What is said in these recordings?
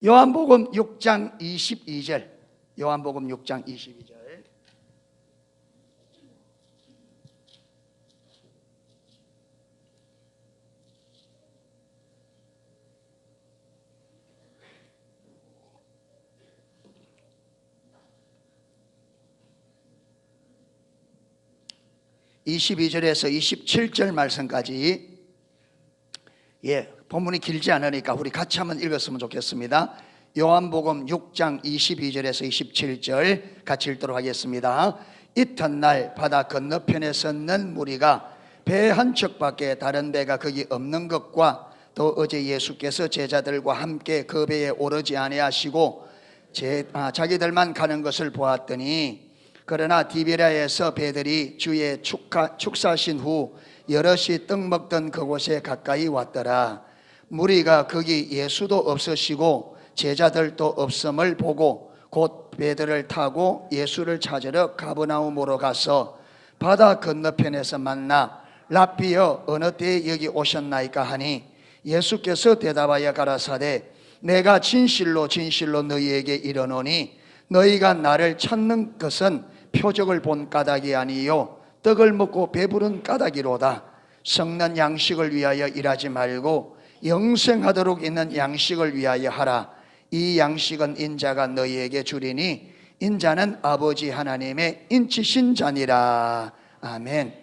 요한복음 6장 22절. 요한복음 6장 22절. (22절에서) 27절 말씀까지, 본문이 길지 않으니까 우리 같이 한번 읽었으면 좋겠습니다. 요한복음 6장 22절에서 27절 같이 읽도록 하겠습니다. 이튿날 바다 건너편에 섰는 무리가 배 한 척밖에 다른 배가 거기 없는 것과 또 어제 예수께서 제자들과 함께 그 배에 오르지 아니하시고 자기들만 가는 것을 보았더니, 그러나 디베랴에서 배들이 주의 축사하신 후 여럿이 떡 먹던 그곳에 가까이 왔더라. 무리가 거기 예수도 없으시고 제자들도 없음을 보고 곧 배들을 타고 예수를 찾으러 가버나움으로 가서 바다 건너편에서 만나 랍비여 어느 때에 여기 오셨나이까 하니, 예수께서 대답하여 가라사대 내가 진실로 진실로 너희에게 이르노니 너희가 나를 찾는 것은 표적을 본 까닭이 아니요 떡을 먹고 배부른 까닭이로다. 썩는 양식을 위하여 일하지 말고 영생하도록 있는 양식을 위하여 하라. 이 양식은 인자가 너희에게 주리니 인자는 아버지 하나님의 인치신 자니라. 아멘.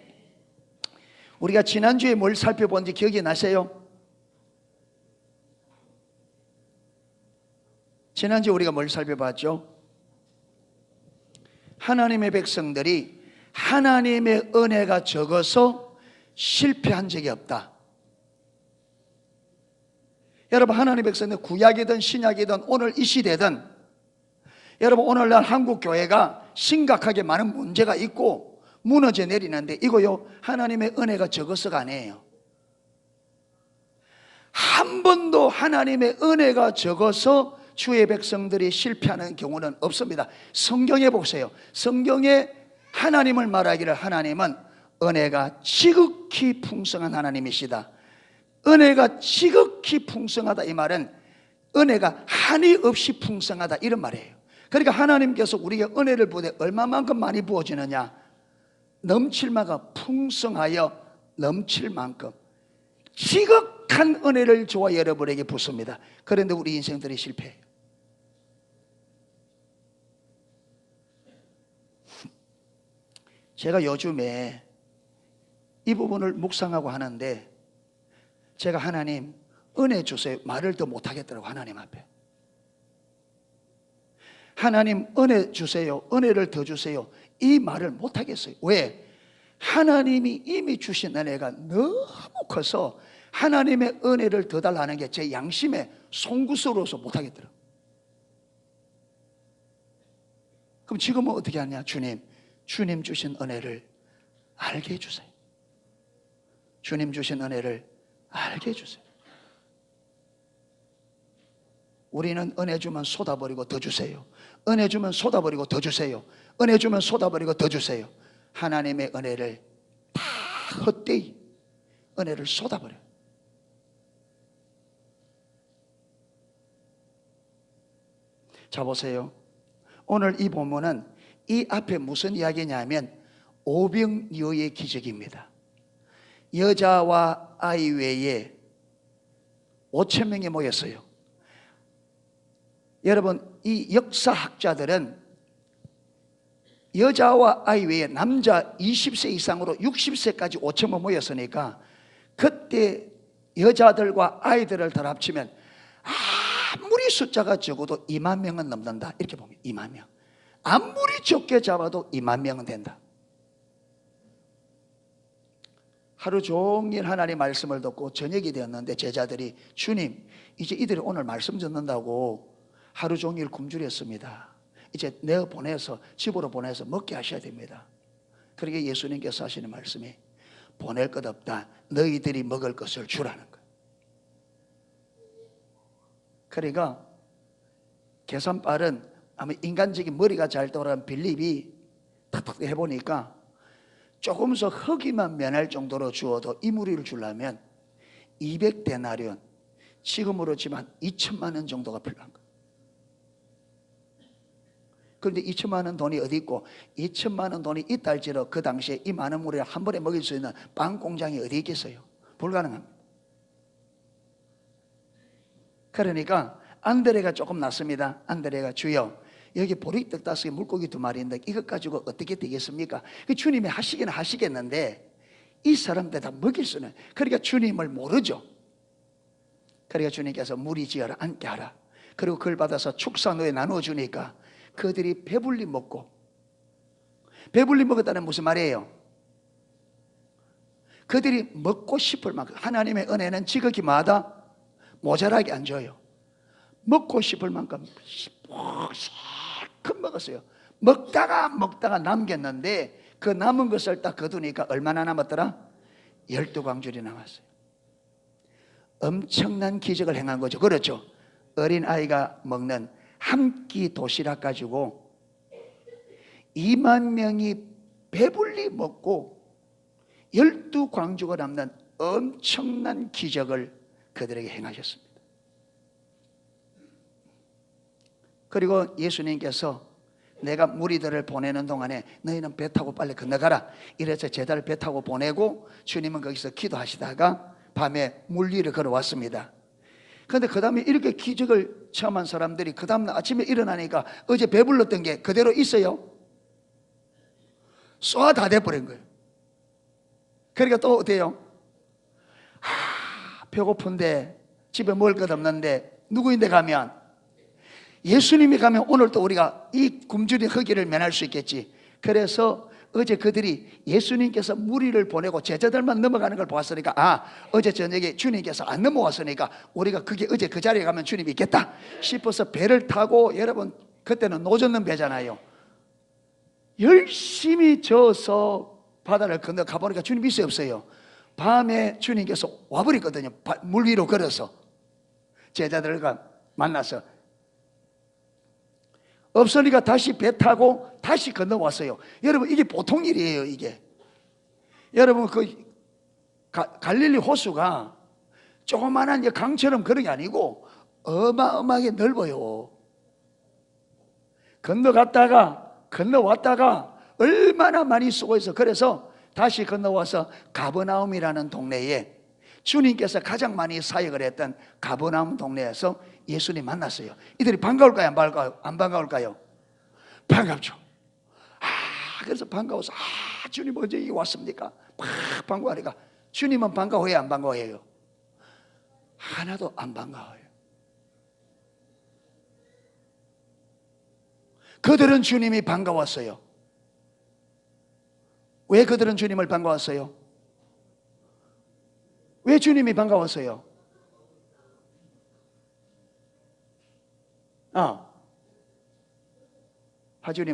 우리가 지난주에 뭘 살펴본지 기억이 나세요? 지난주에 우리가 뭘 살펴봤죠? 하나님의 백성들이 하나님의 은혜가 적어서 실패한 적이 없다. 여러분, 하나님의 백성들 구약이든 신약이든 오늘 이 시대든, 여러분 오늘날 한국 교회가 심각하게 많은 문제가 있고 무너져 내리는데, 이거요 하나님의 은혜가 적어서가 아니에요. 한 번도 하나님의 은혜가 적어서 주의 백성들이 실패하는 경우는 없습니다. 성경에 보세요. 성경에 하나님을 말하기를 하나님은 은혜가 지극히 풍성한 하나님이시다. 은혜가 지극히 풍성하다, 이 말은 은혜가 한이 없이 풍성하다, 이런 말이에요. 그러니까 하나님께서 우리에게 은혜를 부어 얼마만큼 많이 부어지느냐, 넘칠 만큼, 풍성하여 넘칠 만큼 지극한 은혜를 주어 여러분에게 붓습니다. 그런데 우리 인생들이 실패해요. 제가 요즘에 이 부분을 묵상하고 하는데, 제가 하나님 은혜 주세요 말을 더 못하겠더라고. 하나님 앞에 하나님 은혜 주세요, 은혜를 더 주세요, 이 말을 못하겠어요. 왜? 하나님이 이미 주신 은혜가 너무 커서 하나님의 은혜를 더 달라는 게 제 양심에 송구스러워서 못하겠더라고요. 그럼 지금은 어떻게 하냐? 주님 주신 은혜를 알게 해주세요. 주님 주신 은혜를 알게 해주세요. 우리는 은혜 주면 쏟아버리고 더 주세요. 은혜 주면 쏟아버리고 더 주세요. 은혜 주면 쏟아버리고 더 주세요. 하나님의 은혜를 다 헛되이 은혜를 쏟아버려요. 자, 보세요. 오늘 이 본문은 이 앞에 무슨 이야기냐면 오병이어의 기적입니다. 여자와 아이 외에 5,000명이 모였어요. 여러분, 이 역사학자들은 여자와 아이 외에 남자 20세 이상으로 60세까지 5,000명 모였으니까, 그때 여자들과 아이들을 다 합치면 아무리 숫자가 적어도 2만 명은 넘는다, 이렇게 보면 2만 명. 아무리 적게 잡아도 2만 명은 된다. 하루 종일 하나님 말씀을 듣고 저녁이 되었는데 제자들이, 주님 이제 이들이 오늘 말씀 듣는다고 하루 종일 굶주렸습니다. 이제 내어보내서 집으로 보내서 먹게 하셔야 됩니다. 그러게 예수님께서 하시는 말씀이 보낼 것 없다, 너희들이 먹을 것을 주라는 거예요. 그러니까 계산빨은 아마 인간적인 머리가 잘 돌아가는 빌립이 탁탁 해보니까 조금서 허기만 면할 정도로 주어도 이 무리를 주려면 200데나리온, 지금으로 치면 2천만 원 정도가 필요한 거예요. 그런데 2천만 원 돈이 어디 있고 2천만 원 돈이 있다 할지라도 그 당시에 이 많은 무리를 한 번에 먹일 수 있는 빵 공장이 어디 있겠어요? 불가능합니다. 그러니까 안드레가 조금 낫습니다. 안드레가 주여 여기 보리떡 5개 물고기 2마리인데 이것 가지고 어떻게 되겠습니까? 주님이 하시기는 하시겠는데 이 사람들 다 먹일 수는, 그러니까 주님을 모르죠. 그러니까 주님께서 무리 지어라 앉게 하라. 그리고 그걸 받아서 축산 후에 나눠주니까 그들이 배불리 먹고, 배불리 먹었다는 무슨 말이에요? 그들이 먹고 싶을 만큼, 하나님의 은혜는 지극히마다 모자라게 안 줘요. 먹고 싶을 만큼 실컷 먹었어요. 먹다가 남겼는데 그 남은 것을 딱 거두니까 얼마나 남았더라? 12광줄이 남았어요. 엄청난 기적을 행한 거죠. 그렇죠? 어린아이가 먹는 한 끼 도시락 가지고 2만 명이 배불리 먹고 12광주가 남는 엄청난 기적을 그들에게 행하셨습니다. 그리고 예수님께서 내가 무리들을 보내는 동안에 너희는 배 타고 빨리 건너가라 이래서 제자를 배 타고 보내고 주님은 거기서 기도하시다가 밤에 물 위를 걸어왔습니다. 그런데 그 다음에 이렇게 기적을 체험한 사람들이 그 다음날 아침에 일어나니까 어제 배불렀던 게 그대로 있어요? 쏘아 다 돼버린 거예요. 그러니까 또 어때요? 배고픈데 집에 먹을 것 없는데 누구인데 가면, 예수님이 가면 오늘 또 우리가 이 굶주린 허기를 면할 수 있겠지. 그래서 어제 그들이 예수님께서 무리를 보내고 제자들만 넘어가는 걸 보았으니까 어제 저녁에 주님께서 안 넘어왔으니까 우리가 그게 어제 그 자리에 가면 주님이 있겠다 싶어서 배를 타고, 여러분 그때는 노젓는 배잖아요. 열심히 져서 바다를 건너 가보니까 주님이 있어요 없어요? 밤에 주님께서 와버렸거든요. 물 위로 걸어서 제자들과 만나서 없으니까 다시 배 타고 다시 건너왔어요. 여러분 이게 보통 일이에요. 이게 여러분 그 갈릴리 호수가 조그만한 강처럼 그런 게 아니고 어마어마하게 넓어요. 건너왔다가 얼마나 많이 수고해서, 그래서 다시 건너와서 가버나움이라는 동네에 주님께서 가장 많이 사역을 했던 가버나움 동네에서 예수님 만났어요. 이들이 반가울까요? 안 반가울까요? 반갑죠. 그래서 반가워서 주님 언제 여기 왔습니까? 막 반가워하니까 주님은 반가워해요? 안 반가워해요? 하나도 안 반가워요. 그들은 주님이 반가웠어요. 왜 그들은 주님을 반가웠어요? 왜 주님이 반가웠어요? 하준이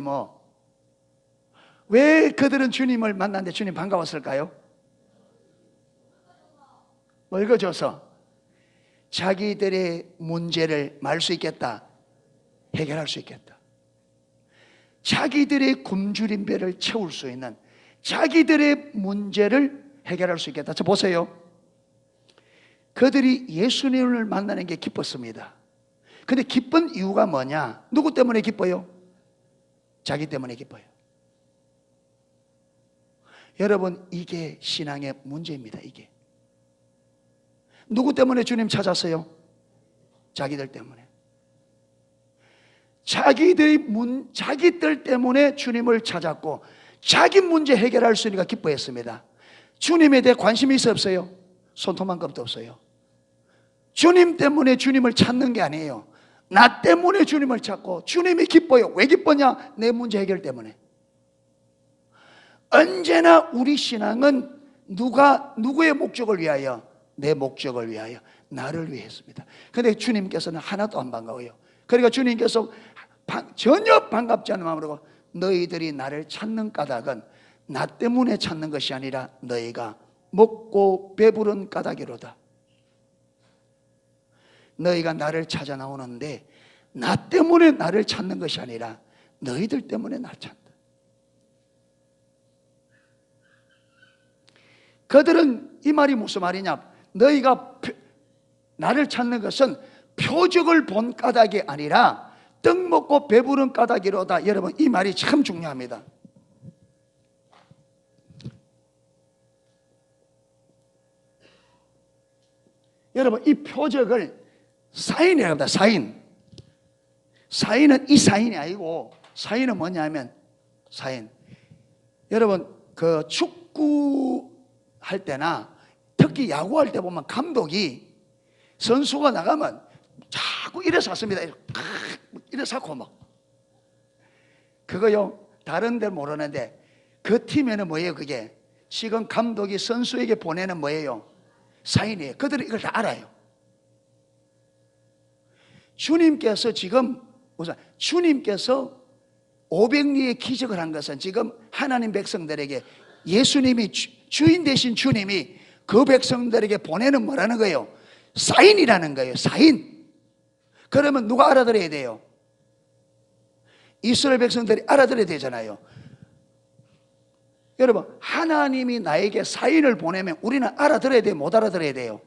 왜 그들은 주님을 만났는데 주님 반가웠을까요? 읽어줘서 자기들의 문제를 말 수 있겠다, 해결할 수 있겠다. 자기들의 굶주린 배를 채울 수 있는, 자기들의 문제를 해결할 수 있겠다. 자 보세요. 그들이 예수님을 만나는 게 기뻤습니다. 근데 기쁜 이유가 뭐냐? 누구 때문에 기뻐요? 자기 때문에 기뻐요. 여러분 이게 신앙의 문제입니다. 이게 누구 때문에 주님 찾았어요? 자기들 때문에. 자기들 때문에 주님을 찾았고 자기 문제 해결할 수 있으니까 기뻐했습니다. 주님에 대해 관심이 있어 없어요? 손톱만큼도 없어요. 주님 때문에 주님을 찾는 게 아니에요. 나 때문에 주님을 찾고 주님이 기뻐요. 왜 기뻐냐? 내 문제 해결 때문에. 언제나 우리 신앙은 누구의 목적을 위하여? 내 목적을 위하여, 나를 위해 했습니다. 그런데 주님께서는 하나도 안 반가워요. 그러니까 주님께서 전혀 반갑지 않은 마음으로 너희들이 나를 찾는 까닭은 나 때문에 찾는 것이 아니라 너희가 먹고 배부른 까닭이로다. 너희가 나를 찾아 나오는데 나 때문에 나를 찾는 것이 아니라 너희들 때문에 나를 찾는다. 그들은 이 말이 무슨 말이냐? 너희가 나를 찾는 것은 표적을 본 까닭이 아니라 떡 먹고 배부른 까닭이로다. 여러분, 이 말이 참 중요합니다. 여러분, 이 표적을 사인이라고 합니다. 사인. 사인은 이 사인이 아니고, 사인은 뭐냐면, 사인. 여러분, 그 축구 할 때나 특히 야구할 때 보면 감독이 선수가 나가면 자꾸 이래서 습니다. 이래서 하고 막. 그거요, 다른 데는 모르는데 그 팀에는 뭐예요? 그게 지금 감독이 선수에게 보내는 뭐예요? 사인이에요. 그들은 이걸 다 알아요. 주님께서 지금 우선 주님께서 500리의 기적을 한 것은 지금 하나님 백성들에게 예수님이 주인 되신 주님이 그 백성들에게 보내는 뭐라는 거예요? 사인이라는 거예요. 사인. 그러면 누가 알아들어야 돼요? 이스라엘 백성들이 알아들어야 되잖아요. 여러분, 하나님이 나에게 사인을 보내면 우리는 알아들어야 돼요? 못 알아들어야 돼요?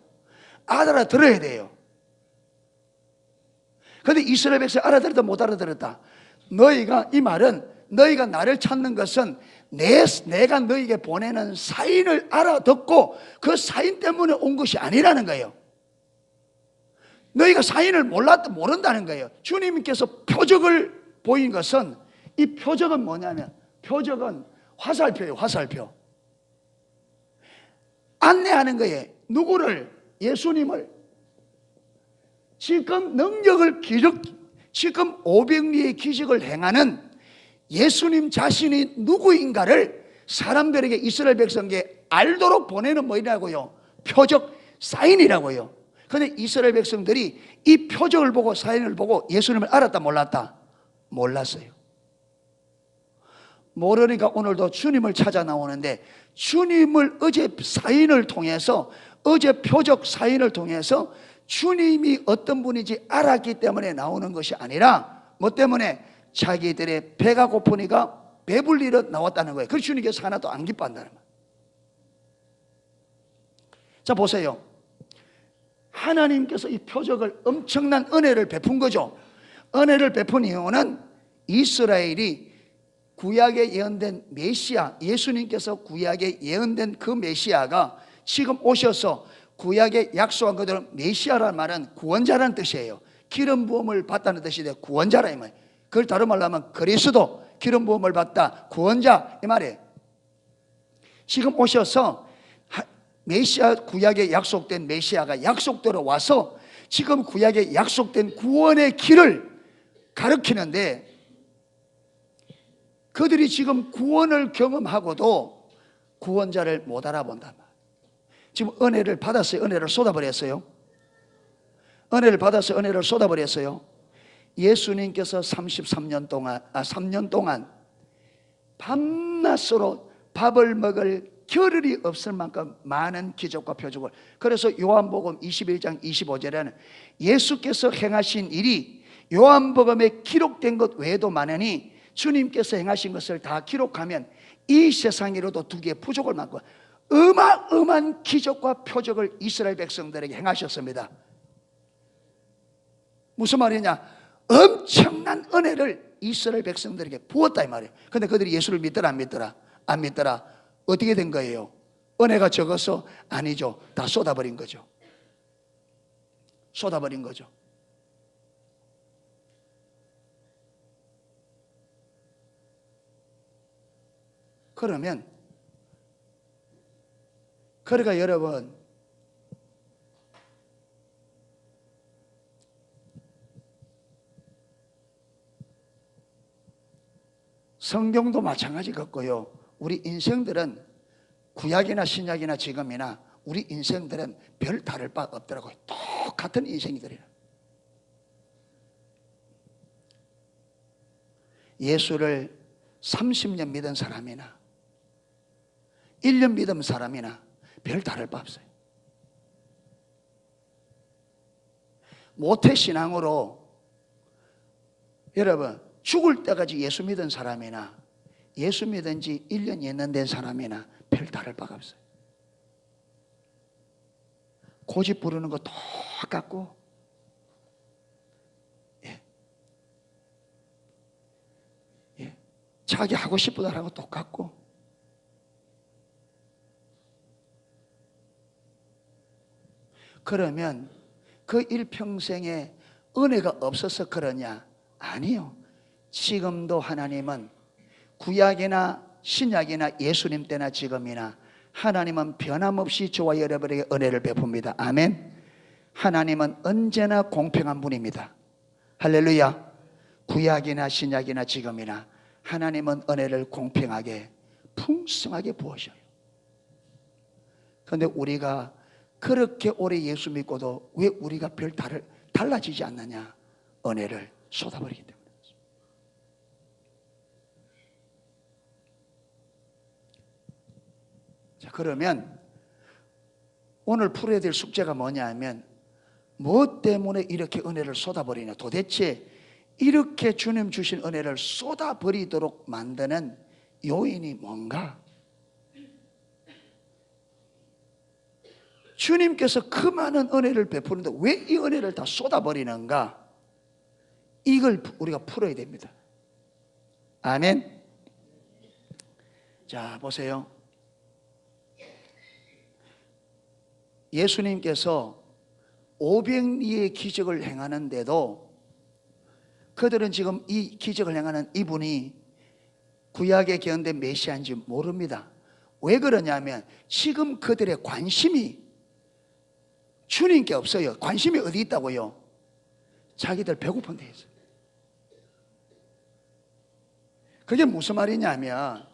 알아들어야 돼요. 그런데 이스라엘 백성이 알아들었다 못 알아들었다? 너희가, 이 말은 너희가 나를 찾는 것은 내가 너희에게 보내는 사인을 알아듣고 그 사인 때문에 온 것이 아니라는 거예요. 너희가 사인을 모른다는 거예요. 주님께서 표적을 보인 것은, 이 표적은 뭐냐면, 표적은 화살표예요. 화살표. 안내하는 거예요. 누구를? 예수님을. 지금 능력을 지금 500리의 기적을 행하는 예수님 자신이 누구인가를 사람들에게, 이스라엘 백성에게 알도록 보내는 뭐라고요? 표적, 사인이라고요. 그런데 이스라엘 백성들이 이 표적을 보고 사인을 보고 예수님을 알았다 몰랐다? 몰랐어요. 모르니까 오늘도 주님을 찾아 나오는데, 주님을 어제 사인을 통해서, 어제 표적 사인을 통해서 주님이 어떤 분인지 알았기 때문에 나오는 것이 아니라 뭐 때문에? 자기들의 배가 고프니까 배불리러 나왔다는 거예요. 그래서 주님께서 하나도 안 기뻐한다는 거예요. 자, 보세요. 하나님께서 이 표적을, 엄청난 은혜를 베푼 거죠. 은혜를 베푼 이유는 이스라엘이 구약에 예언된 메시아, 예수님께서 구약에 예언된 그 메시아가 지금 오셔서 구약에 약속한 그대로, 메시아라는 말은 구원자라는 뜻이에요. 기름 부음을 받다는 뜻이 돼. 구원자라 이 말이에요. 그걸 다른 말로 하면 그리스도, 기름 부음을 받다, 구원자 이 말이에요. 지금 오셔서 메시아, 구약에 약속된 메시아가 약속대로 와서 지금 구약에 약속된 구원의 길을 가르치는데, 그들이 지금 구원을 경험하고도 구원자를 못 알아본단 말이에요. 지금 은혜를 받았어요. 은혜를 쏟아버렸어요. 은혜를 받아서 은혜를 쏟아버렸어요. 예수님께서 3년 동안 밤낮으로 밥을 먹을 겨를이 없을 만큼 많은 기적과 표적을, 그래서 요한복음 21장 25절에는 예수께서 행하신 일이 요한복음에 기록된 것 외에도 많으니 주님께서 행하신 것을 다 기록하면 이 세상이로도 두 개의 부족을 많고, 어마어마한 기적과 표적을 이스라엘 백성들에게 행하셨습니다. 무슨 말이냐? 엄청난 은혜를 이스라엘 백성들에게 부었다 이 말이에요. 그런데 그들이 예수를 믿더라 안 믿더라? 안 믿더라. 어떻게 된 거예요? 은혜가 적어서? 아니죠. 다 쏟아버린 거죠. 쏟아버린 거죠. 그러니까 여러분, 성경도 마찬가지 같고요. 우리 인생들은 구약이나 신약이나 지금이나 우리 인생들은 별 다를 바 없더라고요. 똑같은 인생이들이에요. 예수를 30년 믿은 사람이나 1년 믿은 사람이나 별 다를 바 없어요. 모태신앙으로 여러분 죽을 때까지 예수 믿은 사람이나 예수 믿은 지 1년 예언된 사람이나 별 다를 바가 없어요. 고집 부르는 거 똑같고, 예. 자기 하고 싶은 하고 똑같고, 그러면 그 일평생에 은혜가 없어서 그러냐? 아니요. 지금도 하나님은 구약이나 신약이나 예수님 때나 지금이나 하나님은 변함없이 저와 여러분에게 은혜를 베풉니다. 아멘. 하나님은 언제나 공평한 분입니다. 할렐루야. 구약이나 신약이나 지금이나 하나님은 은혜를 공평하게 풍성하게 부어줘요. 그런데 우리가 그렇게 오래 예수 믿고도 왜 우리가 별 달라지지 않느냐? 은혜를 쏟아버리기 때문에. 자, 그러면 오늘 풀어야 될 숙제가 뭐냐 하면, 무엇 때문에 이렇게 은혜를 쏟아버리냐? 도대체 이렇게 주님 주신 은혜를 쏟아버리도록 만드는 요인이 뭔가? 주님께서 그 많은 은혜를 베푸는데 왜 이 은혜를 다 쏟아버리는가? 이걸 우리가 풀어야 됩니다. 아멘. 자, 보세요. 예수님께서 500리의 기적을 행하는데도 그들은 지금 이 기적을 행하는 이분이 구약에 기원된 메시아인지 모릅니다. 왜 그러냐면 지금 그들의 관심이 주님께 없어요. 관심이 어디 있다고요? 자기들 배고픈 데 있어요. 그게 무슨 말이냐면,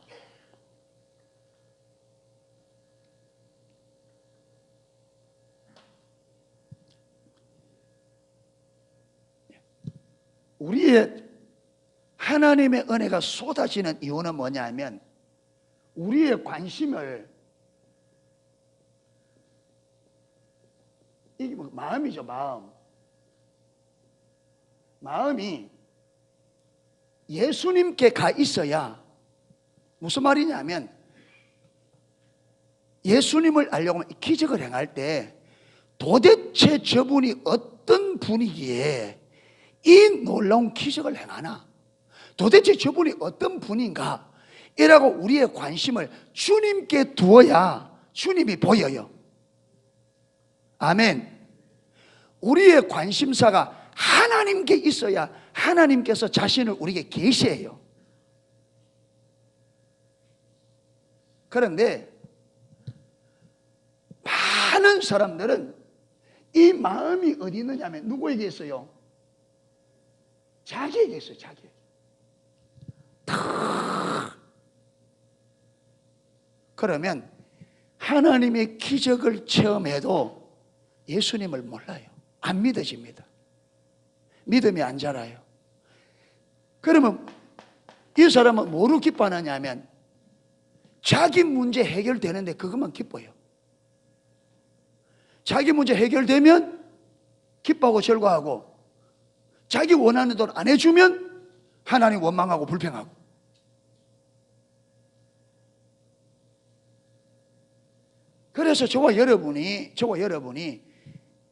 우리의 하나님의 은혜가 쏟아지는 이유는 뭐냐면, 우리의 관심을, 이게 뭐 마음이죠. 마음이 예수님께 가 있어야, 무슨 말이냐면 예수님을 알려고 하면 기적을 행할 때 도대체 저분이 어떤 분이기에 이 놀라운 기적을 행하나, 도대체 저분이 어떤 분인가, 이라고 우리의 관심을 주님께 두어야 주님이 보여요. 아멘. 우리의 관심사가 하나님께 있어야 하나님께서 자신을 우리에게 계시해요. 그런데 많은 사람들은 이 마음이 어디 있느냐 하면 누구에게 있어요? 자기에게 있어요. 자기에게. 그러면 하나님의 기적을 체험해도 예수님을 몰라요. 안 믿어집니다. 믿음이 안 자라요. 그러면 이 사람은 뭐로 기뻐하느냐 하면 자기 문제 해결되는데 그것만 기뻐요. 자기 문제 해결되면 기뻐하고 절거하고, 자기 원하는 돈 안 해주면 하나님 원망하고 불평하고. 그래서 저와 여러분이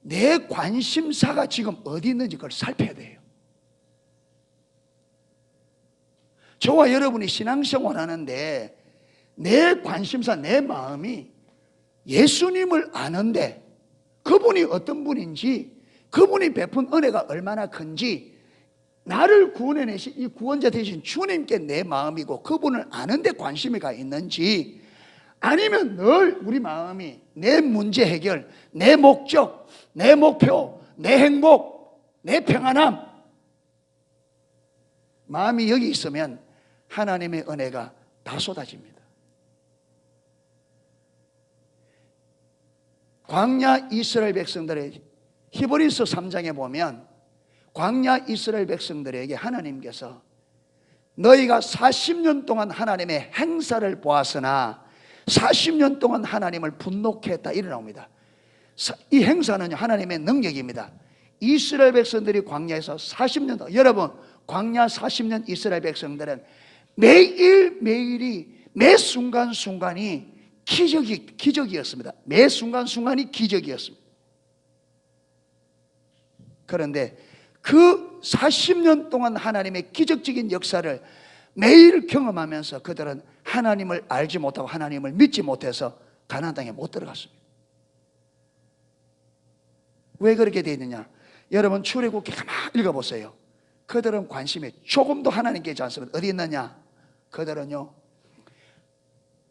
내 관심사가 지금 어디 있는지 그걸 살펴야 돼요. 저와 여러분이 신앙생활 하는데 내 관심사, 내 마음이 예수님을 아는데 그분이 어떤 분인지, 그분이 베푼 은혜가 얼마나 큰지, 나를 구원해내신 이 구원자 되신 주님께 내 마음이고 그분을 아는데 관심이 가 있는지, 아니면 늘 우리 마음이 내 문제 해결, 내 목적, 내 목표, 내 행복, 내 평안함, 마음이 여기 있으면 하나님의 은혜가 다 쏟아집니다. 광야 이스라엘 백성들의 히브리서 3장에 보면 광야 이스라엘 백성들에게 하나님께서 너희가 40년 동안 하나님의 행사를 보았으나 40년 동안 하나님을 분노케 했다, 이래 나옵니다. 이 행사는 하나님의 능력입니다. 이스라엘 백성들이 광야에서 40년 동안, 여러분 광야 40년 이스라엘 백성들은 매일매일이 매 순간순간이 기적이었습니다. 매 순간순간이 기적이었습니다. 그런데 그 40년 동안 하나님의 기적적인 역사를 매일 경험하면서 그들은 하나님을 알지 못하고 하나님을 믿지 못해서 가나안 땅에 못 들어갔습니다. 왜 그렇게 되어 있느냐? 여러분 출애굽기 가만히 읽어보세요. 그들은 관심이 조금도 하나님께 있지 않습니다. 어디 있느냐? 그들은요,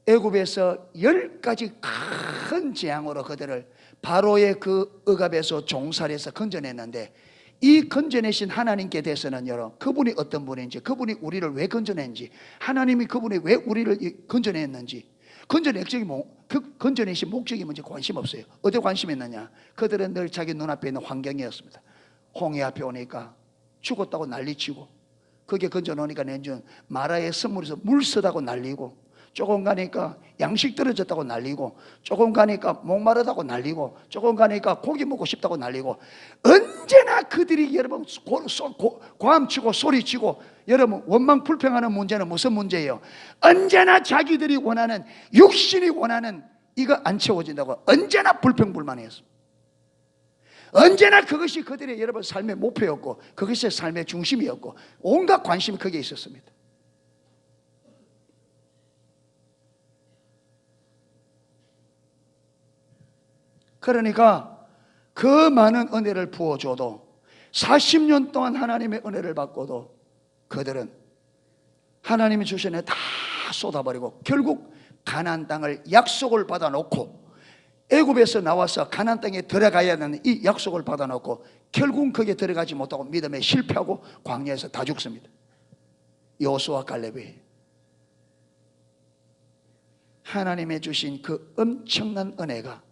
애굽에서 10가지 큰 재앙으로 그들을 바로의 그 억압에서 종살이에서 건져냈는데, 이 건져내신 하나님께 대해서는 여러분, 그분이 어떤 분인지, 그분이 우리를 왜 건져냈는지, 하나님이 그분이 왜 우리를 건져냈는지, 건져내신 목적이 뭔지 관심 없어요. 어디 관심이 있느냐? 그들은 늘 자기 눈앞에 있는 환경이었습니다. 홍해 앞에 오니까 죽었다고 난리치고, 거기에 건져놓으니까 내준 마라의 선물에서 물 쓰다고 난리고, 조금 가니까 양식 떨어졌다고 난리고, 조금 가니까 목마르다고 난리고, 조금 가니까 고기 먹고 싶다고 난리고, 언제나 그들이 여러분 고함치고 소리치고, 여러분 원망 불평하는 문제는 무슨 문제예요? 언제나 자기들이 원하는, 육신이 원하는 이거 안 채워진다고 언제나 불평불만이었습니다. 언제나 그것이 그들의 여러분 삶의 목표였고, 그것이 삶의 중심이었고, 온갖 관심이 거기에 있었습니다. 그러니까 그 많은 은혜를 부어줘도, 40년 동안 하나님의 은혜를 받고도 그들은 하나님이 주신 애 다 쏟아버리고, 결국 가나안 땅을 약속을 받아놓고, 애굽에서 나와서 가나안 땅에 들어가야 하는 이 약속을 받아놓고 결국은 거기에 들어가지 못하고 믿음에 실패하고 광야에서 다 죽습니다. 여호수아 갈렙이 하나님의 주신 그 엄청난 은혜가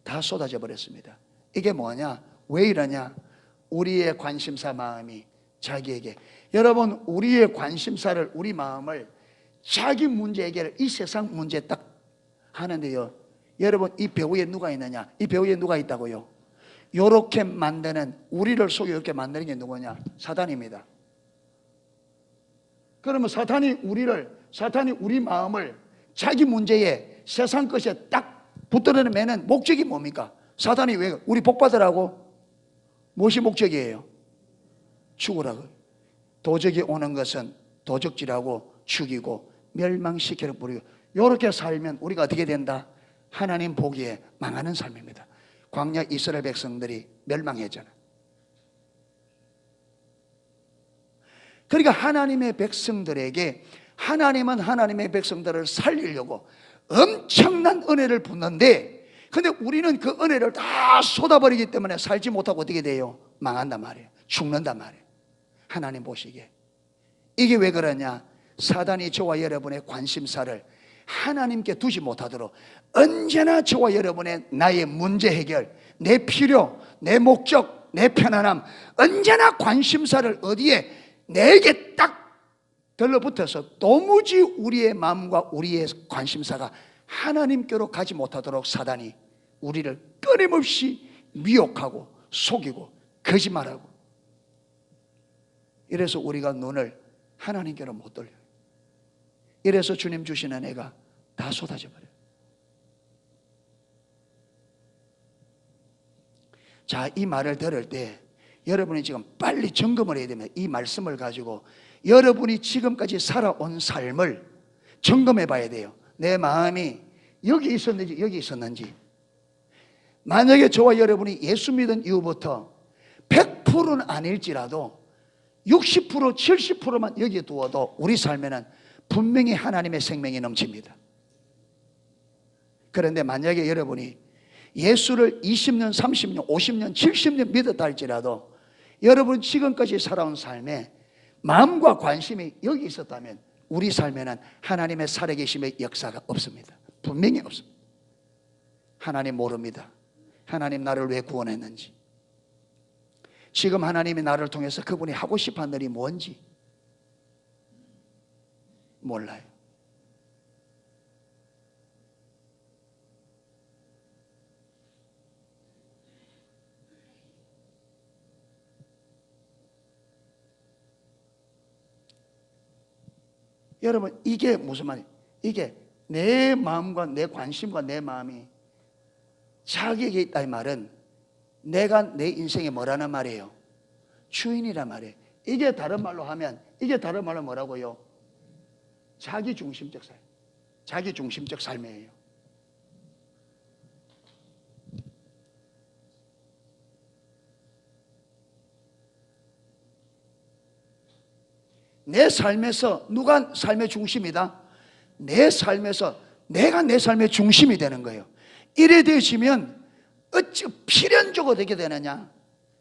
다 쏟아져 버렸습니다. 이게 뭐냐? 왜 이러냐? 우리의 관심사 마음이 자기에게, 여러분 우리의 관심사를, 우리 마음을 자기 문제 해결을, 이 세상 문제 딱 하는데요, 여러분 이 배후에 누가 있느냐? 이 배후에 누가 있다고요? 요렇게 만드는, 우리를 속여 이렇게 만드는 게 누구냐? 사단입니다. 그러면 사탄이 우리 마음을 자기 문제에, 세상 것에 딱 붙들어내는 목적이 뭡니까? 사탄이 왜? 우리 복 받으라고? 무엇이 목적이에요? 죽으라고. 도적이 오는 것은 도적질하고 죽이고 멸망시키는 뿌리고, 이렇게 살면 우리가 어떻게 된다? 하나님 보기에 망하는 삶입니다. 광야 이스라엘 백성들이 멸망했잖아요. 그러니까 하나님의 백성들에게, 하나님은 하나님의 백성들을 살리려고 엄청난 은혜를 붓는데, 근데 우리는 그 은혜를 다 쏟아버리기 때문에 살지 못하고 어떻게 돼요? 망한단 말이에요. 죽는단 말이에요. 하나님 보시기에. 이게 왜 그러냐? 사단이 저와 여러분의 관심사를 하나님께 두지 못하도록 언제나 저와 여러분의 나의 문제 해결, 내 필요, 내 목적, 내 편안함, 언제나 관심사를 어디에? 내게 딱 들러붙어서 도무지 우리의 마음과 우리의 관심사가 하나님께로 가지 못하도록 사단이 우리를 끊임없이 미혹하고 속이고 거짓말하고, 이래서 우리가 눈을 하나님께로 못 돌려요. 이래서 주님 주시는 애가 다 쏟아져 버려요. 자, 이 말을 들을 때 여러분이 지금 빨리 점검을 해야 됩니다. 이 말씀을 가지고 여러분이 지금까지 살아온 삶을 점검해 봐야 돼요. 내 마음이 여기 있었는지 여기 있었는지. 만약에 저와 여러분이 예수 믿은 이후부터 100%는 아닐지라도 60%, 70%만 여기에 두어도 우리 삶에는 분명히 하나님의 생명이 넘칩니다. 그런데 만약에 여러분이 예수를 20년, 30년, 50년, 70년 믿었다 할지라도 여러분 지금까지 살아온 삶에 마음과 관심이 여기 있었다면 우리 삶에는 하나님의 살아계심의 역사가 없습니다. 분명히 없습니다. 하나님 모릅니다. 하나님 나를 왜 구원했는지, 지금 하나님이 나를 통해서 그분이 하고 싶어하는 일이 뭔지 몰라요. 여러분 이게 무슨 말이에요? 이게 내 마음과 내 관심과 내 마음이 자기에게 있다 이 말은 내가 내 인생에 뭐라는 말이에요? 주인이란 말이에요. 이게 다른 말로 하면, 이게 다른 말로 뭐라고요? 자기 중심적 삶, 자기 중심적 삶이에요. 내 삶에서 누가 삶의 중심이다? 내 삶에서 내가 내 삶의 중심이 되는 거예요. 이래 되시면 어찌 필연적으로 되게 되느냐?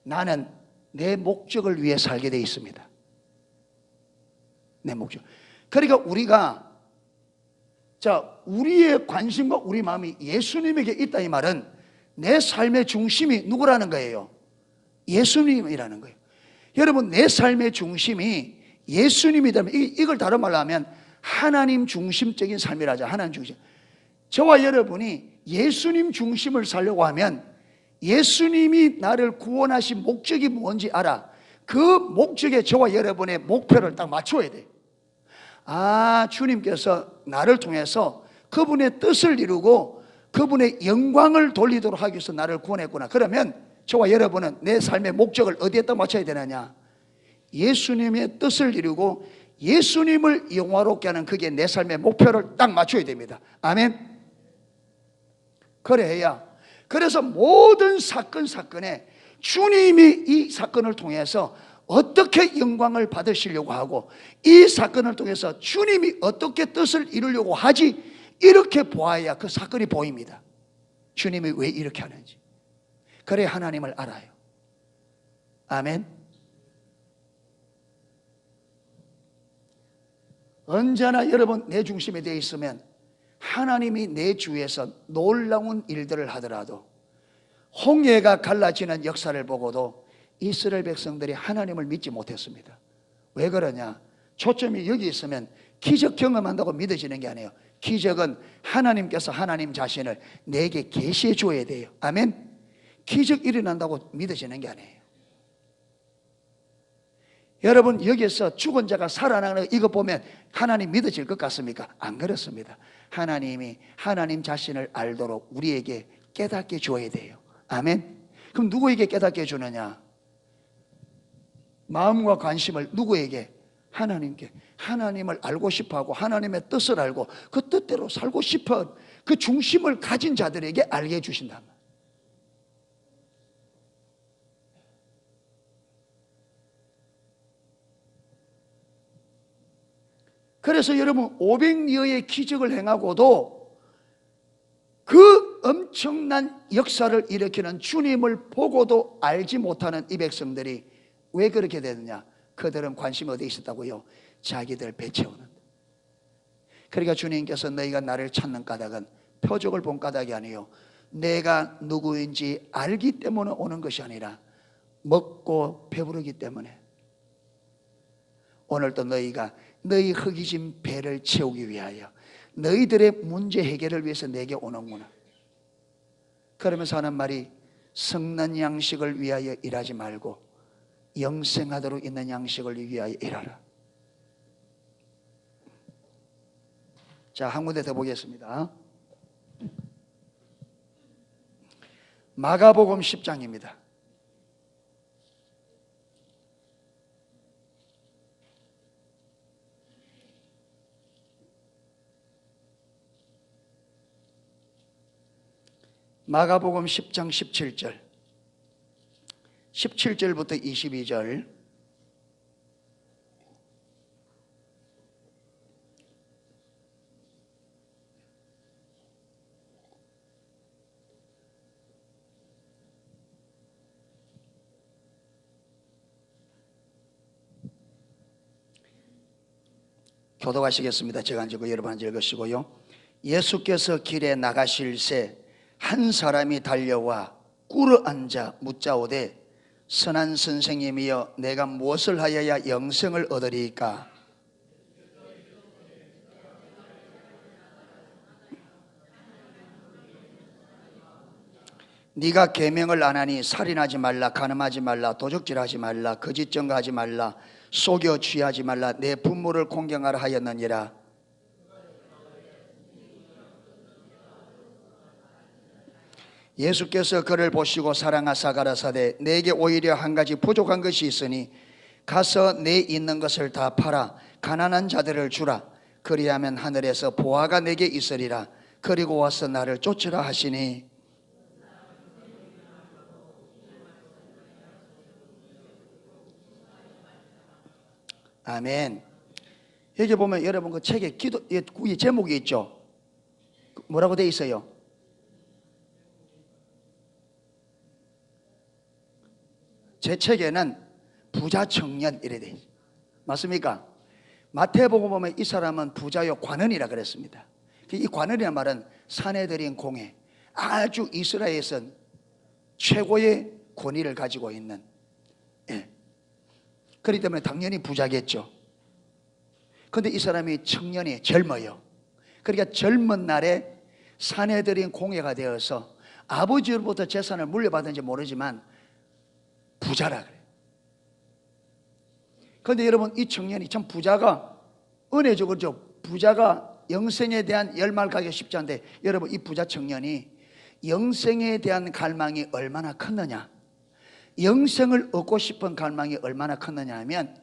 나는 내 목적을 위해 살게 되어 있습니다. 내 목적. 그러니까 우리의 관심과 우리 마음이 예수님에게 있다 이 말은 내 삶의 중심이 누구라는 거예요? 예수님이라는 거예요. 여러분, 내 삶의 중심이 예수님이 되면 이걸 다른 말로 하면 하나님 중심적인 삶이라죠. 하나님 중심. 저와 여러분이 예수님 중심을 살려고 하면 예수님이 나를 구원하신 목적이 뭔지 알아. 그 목적에 저와 여러분의 목표를 딱 맞춰야 돼요. 아, 주님께서 나를 통해서 그분의 뜻을 이루고 그분의 영광을 돌리도록 하기 위해서 나를 구원했구나. 그러면 저와 여러분은 내 삶의 목적을 어디에 딱 맞춰야 되느냐? 예수님의 뜻을 이루고 예수님을 영화롭게 하는 그게 내 삶의 목표를 딱 맞춰야 됩니다. 아멘. 그래야, 그래서 모든 사건에 주님이 이 사건을 통해서 어떻게 영광을 받으시려고 하고 이 사건을 통해서 주님이 어떻게 뜻을 이루려고 하지, 이렇게 보아야 그 사건이 보입니다. 주님이 왜 이렇게 하는지. 그래야 하나님을 알아요. 아멘. 언제나 여러분 내 중심에 되어 있으면 하나님이 내 주위에서 놀라운 일들을 하더라도, 홍해가 갈라지는 역사를 보고도 이스라엘 백성들이 하나님을 믿지 못했습니다. 왜 그러냐? 초점이 여기 있으면 기적 경험한다고 믿어지는 게 아니에요. 기적은 하나님께서 하나님 자신을 내게 계시해 줘야 돼요. 아멘. 기적 일어난다고 믿어지는 게 아니에요. 여러분, 여기서 죽은 자가 살아나는 이거 보면 하나님 믿어질 것 같습니까? 안 그렇습니다. 하나님이 하나님 자신을 알도록 우리에게 깨닫게 줘야 돼요. 아멘. 그럼 누구에게 깨닫게 주느냐? 마음과 관심을 누구에게? 하나님께. 하나님을 알고 싶어하고 하나님의 뜻을 알고 그 뜻대로 살고 싶은 그 중심을 가진 자들에게 알게 해주신다. 그래서 여러분, 500여의 기적을 행하고도 그 엄청난 역사를 일으키는 주님을 보고도 알지 못하는 이 백성들이 왜 그렇게 되느냐? 그들은 관심이 어디에 있었다고요? 자기들 배 채우는. 그러니까 주님께서 너희가 나를 찾는 까닭은 표적을 본 까닭이 아니에요. 내가 누구인지 알기 때문에 오는 것이 아니라 먹고 배부르기 때문에. 오늘도 너희가 너희 허기진 배를 채우기 위하여 너희들의 문제 해결을 위해서 내게 오는구나. 그러면서 하는 말이, 성난 양식을 위하여 일하지 말고 영생하도록 있는 양식을 위하여 일하라. 자, 한 군데 더 보겠습니다. 마가복음 10장입니다. 마가복음 10장 17절 17절부터 22절. 교독하시겠습니다. 제가 앉고 여러분 앉아 읽으시고요. 예수께서 길에 나가실새 한 사람이 달려와 꿇어 앉아 묻자오되, 선한 선생님이여, 내가 무엇을 하여야 영생을 얻으리이까? 네가 계명을 안 하니 살인하지 말라, 간음하지 말라, 도적질하지 말라, 거짓 증거하지 말라, 속여 취하지 말라, 내 부모를 공경하라 하였느니라. 예수께서 그를 보시고 사랑하사 가라사대, 내게 오히려 한 가지 부족한 것이 있으니 가서 내 있는 것을 다 팔아 가난한 자들을 주라. 그리하면 하늘에서 보화가 내게 있으리라. 그리고 와서 나를 쫓으라 하시니. 아멘. 여기 보면 여러분 그 책에 기도 이 제목이 있죠. 뭐라고 돼 있어요? 제 책에는 부자 청년 이래 돼 있어요. 맞습니까? 마태복음 보면 이 사람은 부자요 관원이라 그랬습니다. 이 관원이란 말은 사내들인 공회, 아주 이스라엘에선 최고의 권위를 가지고 있는, 그렇기 때문에 당연히 부자겠죠. 그런데 이 사람이 청년이 젊어요. 그러니까 젊은 날에 사내들인 공회가 되어서 아버지로부터 재산을 물려받은지 모르지만 부자라 그래요. 그런데 여러분, 이 청년이 참 부자가 은혜적으로, 부자가 영생에 대한 열망을 가기가 쉽지 않은데, 여러분 이 부자 청년이 영생에 대한 갈망이 얼마나 컸느냐, 영생을 얻고 싶은 갈망이 얼마나 컸느냐 하면,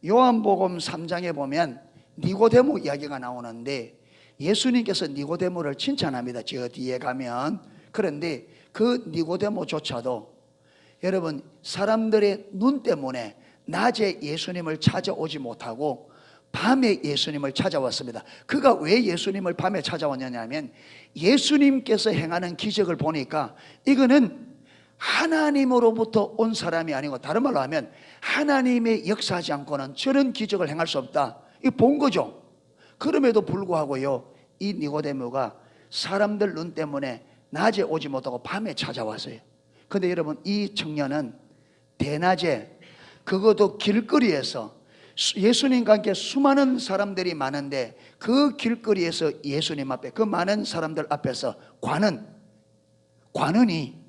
요한복음 3장에 보면 니고데모 이야기가 나오는데, 예수님께서 니고데모를 칭찬합니다. 저 뒤에 가면. 그런데 그 니고데모조차도 여러분, 사람들의 눈 때문에 낮에 예수님을 찾아오지 못하고 밤에 예수님을 찾아왔습니다. 그가 왜 예수님을 밤에 찾아왔느냐 하면, 예수님께서 행하는 기적을 보니까 이거는 하나님으로부터 온 사람이 아니고, 다른 말로 하면 하나님의 역사하지 않고는 저런 기적을 행할 수 없다, 이거 본 거죠. 그럼에도 불구하고요, 이 니고데모가 사람들 눈 때문에 낮에 오지 못하고 밤에 찾아왔어요. 그런데 여러분, 이 청년은 대낮에, 그것도 길거리에서, 예수님과 함께 수많은 사람들이 많은데 그 길거리에서 예수님 앞에, 그 많은 사람들 앞에서 관원이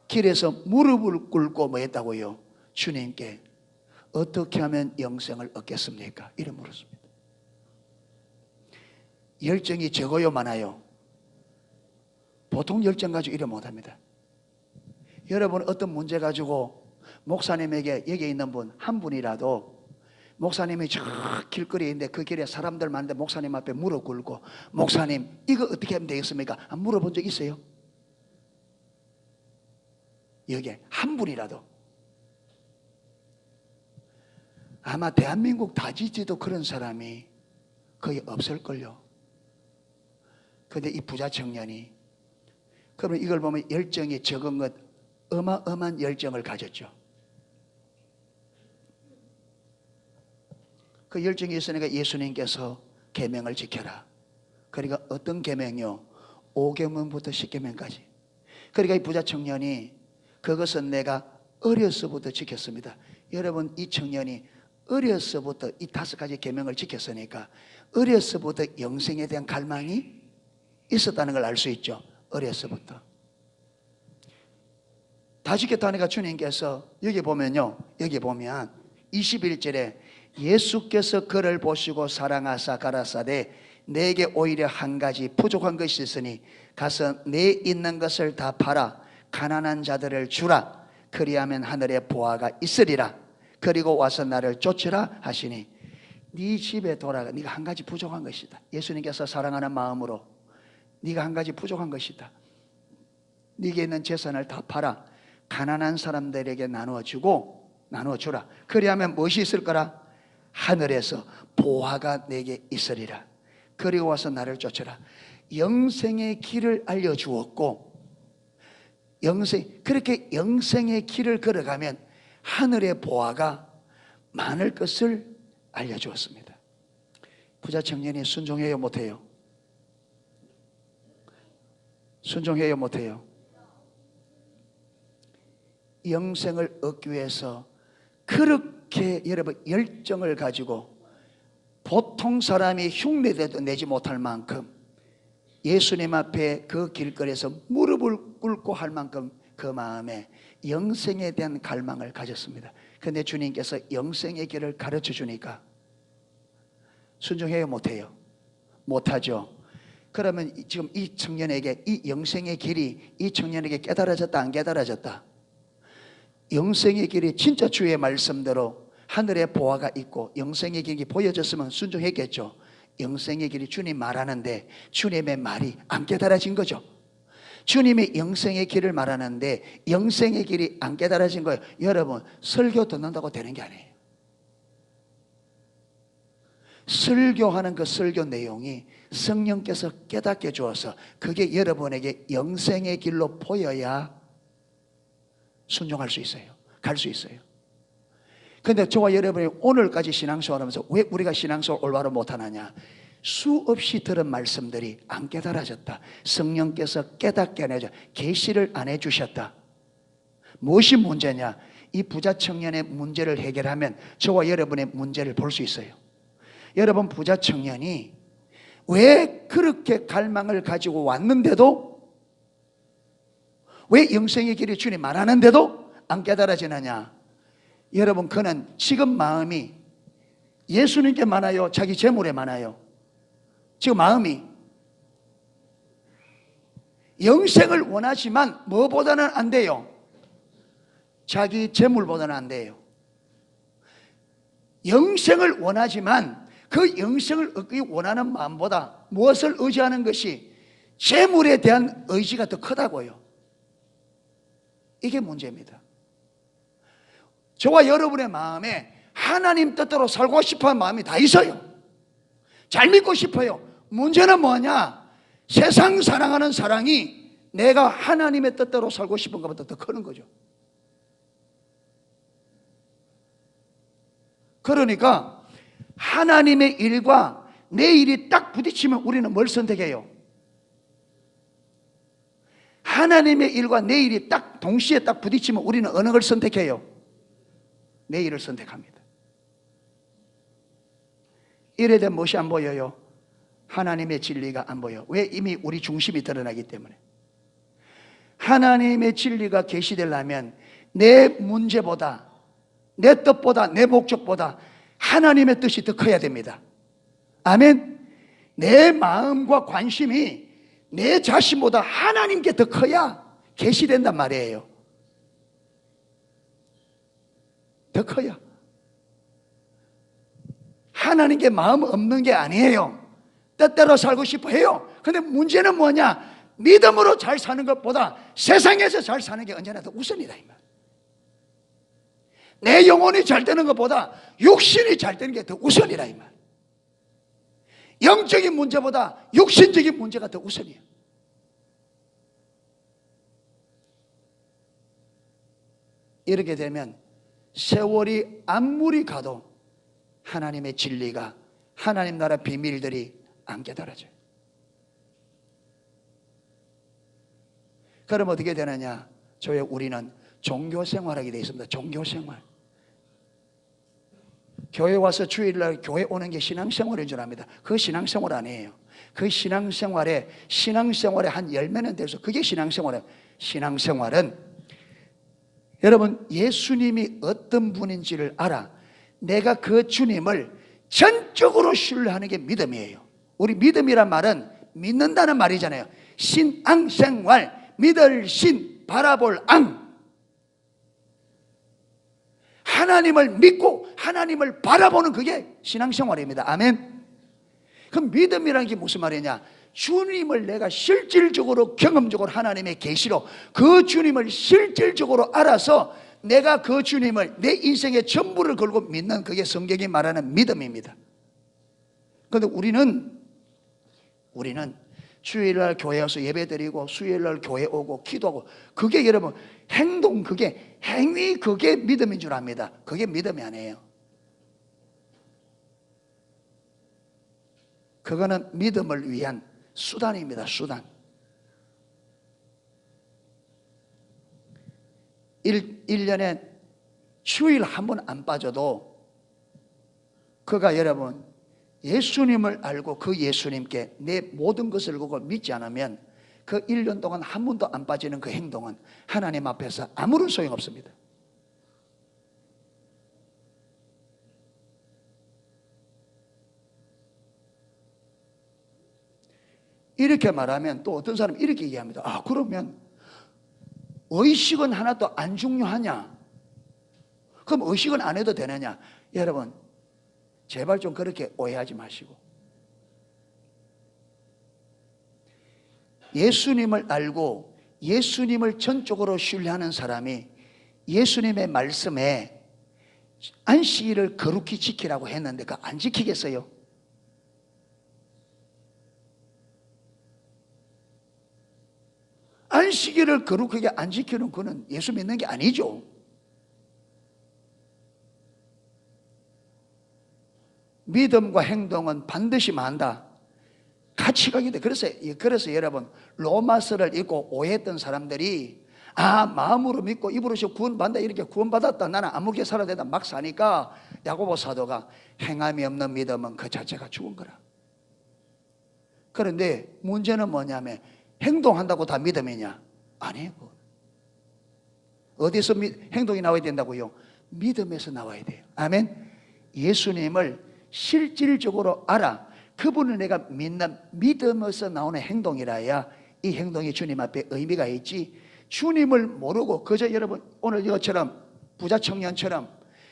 길에서 무릎을 꿇고 뭐 했다고요? 주님께 어떻게 하면 영생을 얻겠습니까? 이래 물었습니다. 열정이 적어요, 많아요? 보통 열정 가지고 이래 못합니다. 여러분, 어떤 문제 가지고 목사님에게, 여기 있는 분 한 분이라도, 목사님이 저 길거리에 있는데 그 길에 사람들 많은데 목사님 앞에 무릎 꿇고, 목사님 이거 어떻게 하면 되겠습니까? 안 물어본 적 있어요? 여기에 한 분이라도. 아마 대한민국 다지지도 그런 사람이 거의 없을걸요. 그런데 이 부자 청년이, 그러면 이걸 보면 열정이 적은 것, 어마어마한 열정을 가졌죠. 그 열정이 있으니까 예수님께서 계명을 지켜라. 그러니까 어떤 계명이요? 5계명부터 10계명까지. 그러니까 이 부자 청년이, 그것은 내가 어려서부터 지켰습니다. 여러분, 이 청년이 어려서부터 이 5가지 계명을 지켰으니까 어려서부터 영생에 대한 갈망이 있었다는 걸 알 수 있죠. 어려서부터 다 지켰다니까 주님께서, 여기 보면요, 여기 보면 21절에 예수께서 그를 보시고 사랑하사 가라사대, 내게 오히려 한 가지 부족한 것이 있으니 가서 내 있는 것을 다 팔아 가난한 자들을 주라. 그리하면 하늘에 보화가 있으리라. 그리고 와서 나를 쫓으라 하시니. 네 집에 돌아가. 네가 한 가지 부족한 것이다. 예수님께서 사랑하는 마음으로 네가 한 가지 부족한 것이다. 네게 있는 재산을 다 팔아 가난한 사람들에게 나누어주라. 그리하면 무엇이 있을 거라? 하늘에서 보화가 내게 있으리라. 그리고 와서 나를 쫓으라. 영생의 길을 알려주었고, 그렇게 영생의 길을 걸어가면 하늘의 보화가 많을 것을 알려주었습니다. 부자 청년이 순종해요, 못해요? 순종해요, 못해요? 영생을 얻기 위해서 그렇게 여러분 열정을 가지고, 보통 사람이 흉내내도 내지 못할 만큼 예수님 앞에 그 길거리에서 무릎을 꿇고 할 만큼 그 마음에 영생에 대한 갈망을 가졌습니다. 그런데 주님께서 영생의 길을 가르쳐 주니까 순종해요, 못해요? 못하죠. 그러면 지금 이 청년에게 이 영생의 길이 이 청년에게 깨달아졌다, 안 깨달아졌다? 영생의 길이 진짜 주의 말씀대로 하늘에 보화가 있고 영생의 길이 보여졌으면 순종했겠죠. 영생의 길이 주님 말하는데 주님의 말이 안 깨달아진 거죠. 주님이 영생의 길을 말하는데 영생의 길이 안 깨달아진 거예요. 여러분, 설교 듣는다고 되는 게 아니에요. 설교하는 그 설교 내용이 성령께서 깨닫게 주어서 그게 여러분에게 영생의 길로 보여야 순종할 수 있어요. 갈 수 있어요. 그런데 저와 여러분이 오늘까지 신앙생활하면서 왜 우리가 신앙생활 올바로 못하느냐? 수없이 들은 말씀들이 안 깨달아졌다. 성령께서 깨닫게 안 해줘, 계시를 안 해주셨다. 무엇이 문제냐? 이 부자 청년의 문제를 해결하면 저와 여러분의 문제를 볼 수 있어요. 여러분, 부자 청년이 왜 그렇게 갈망을 가지고 왔는데도, 왜 영생의 길이 주님 말하는데도 안 깨달아지느냐? 여러분, 그는 지금 마음이 예수님께 많아요? 자기 재물에 많아요? 지금 마음이 영생을 원하지만 뭐보다는 안 돼요? 자기 재물보다는 안 돼요. 영생을 원하지만 그 영생을 얻기 원하는 마음보다 무엇을 의지하는 것이 재물에 대한 의지가 더 크다고요. 이게 문제입니다. 저와 여러분의 마음에 하나님 뜻대로 살고 싶어하는 마음이 다 있어요. 잘 믿고 싶어요. 문제는 뭐냐? 세상 사랑하는 사랑이 내가 하나님의 뜻대로 살고 싶은 것보다 더 크는 거죠. 그러니까 하나님의 일과 내 일이 딱 부딪히면 우리는 뭘 선택해요? 하나님의 일과 내 일이 딱 동시에 딱 부딪히면 우리는 어느 걸 선택해요? 내 일을 선택합니다. 이래 되면 무엇이 안 보여요? 하나님의 진리가 안 보여. 왜? 이미 우리 중심이 드러나기 때문에. 하나님의 진리가 계시되려면 내 문제보다, 내 뜻보다, 내 목적보다 하나님의 뜻이 더 커야 됩니다. 아멘. 내 마음과 관심이 내 자신보다 하나님께 더 커야 계시된단 말이에요. 더 커야. 하나님께 마음 없는 게 아니에요. 뜻대로 살고 싶어 해요. 근데 문제는 뭐냐? 믿음으로 잘 사는 것보다 세상에서 잘 사는 게 언제나 더 우선이다, 이 말. 내 영혼이 잘 되는 것보다 육신이 잘 되는 게 더 우선이라, 이 말. 영적인 문제보다 육신적인 문제가 더 우선이에요. 이렇게 되면 세월이 아무리 가도 하나님의 진리가, 하나님 나라 비밀들이 안 깨달아져요. 그럼 어떻게 되느냐? 우리는 종교 생활하게 되어 있습니다. 종교 생활. 교회 와서 주일날 교회 오는 게 신앙생활인 줄 압니다. 그거 신앙생활 아니에요. 그 신앙생활의 한 열매는 돼서 그게 신앙생활이에요. 신앙생활은 여러분, 예수님이 어떤 분인지를 알아 내가 그 주님을 전적으로 신뢰하는 게 믿음이에요. 우리 믿음이란 말은 믿는다는 말이잖아요. 신앙생활, 믿을 신, 바라볼 앙. 하나님을 믿고 하나님을 바라보는 그게 신앙생활입니다. 아멘. 그럼 믿음이라는 게 무슨 말이냐? 주님을 내가 실질적으로 경험적으로 하나님의 계시로 그 주님을 실질적으로 알아서 내가 그 주님을 내 인생의 전부를 걸고 믿는, 그게 성경이 말하는 믿음입니다. 그런데 우리는 주일날 교회 와서 예배드리고 수요일날 교회 오고 기도하고, 그게 여러분 행동, 그게 행위, 그게 믿음인 줄 압니다. 그게 믿음이 아니에요. 그거는 믿음을 위한 수단입니다. 수단. 1년에 주일 한 번 안 빠져도 그가 여러분 예수님을 알고 그 예수님께 내 모든 것을 걸고 믿지 않으면 그 1년 동안 한 번도 안 빠지는 그 행동은 하나님 앞에서 아무런 소용없습니다. 이렇게 말하면 또 어떤 사람은 이렇게 얘기합니다. 아, 그러면 의식은 하나도 안 중요하냐? 그럼 의식은 안 해도 되느냐? 여러분 제발 좀 그렇게 오해하지 마시고, 예수님을 알고 예수님을 전적으로 신뢰하는 사람이 예수님의 말씀에 안식일을 거룩히 지키라고 했는데 그거 안 지키겠어요? 안식일을 거룩하게 안 지키는 그는 예수 믿는 게 아니죠. 믿음과 행동은 반드시 만다. 같이 가게 돼. 그래서 여러분 로마서를 읽고 오해했던 사람들이 마음으로 믿고 입으로 구원받는다, 이렇게 구원받았다, 나는 아무렇게 살아야 된다 막 사니까 야고보 사도가 행함이 없는 믿음은 그 자체가 죽은 거라. 그런데 문제는 뭐냐면 행동한다고 다 믿음이냐? 아니에요. 어디서 행동이 나와야 된다고요? 믿음에서 나와야 돼요. 아멘. 예수님을 실질적으로 알아. 그분을 내가 믿는 믿음에서 나오는 행동이라야 이 행동이 주님 앞에 의미가 있지, 주님을 모르고 그저 여러분 오늘 이것처럼 부자 청년처럼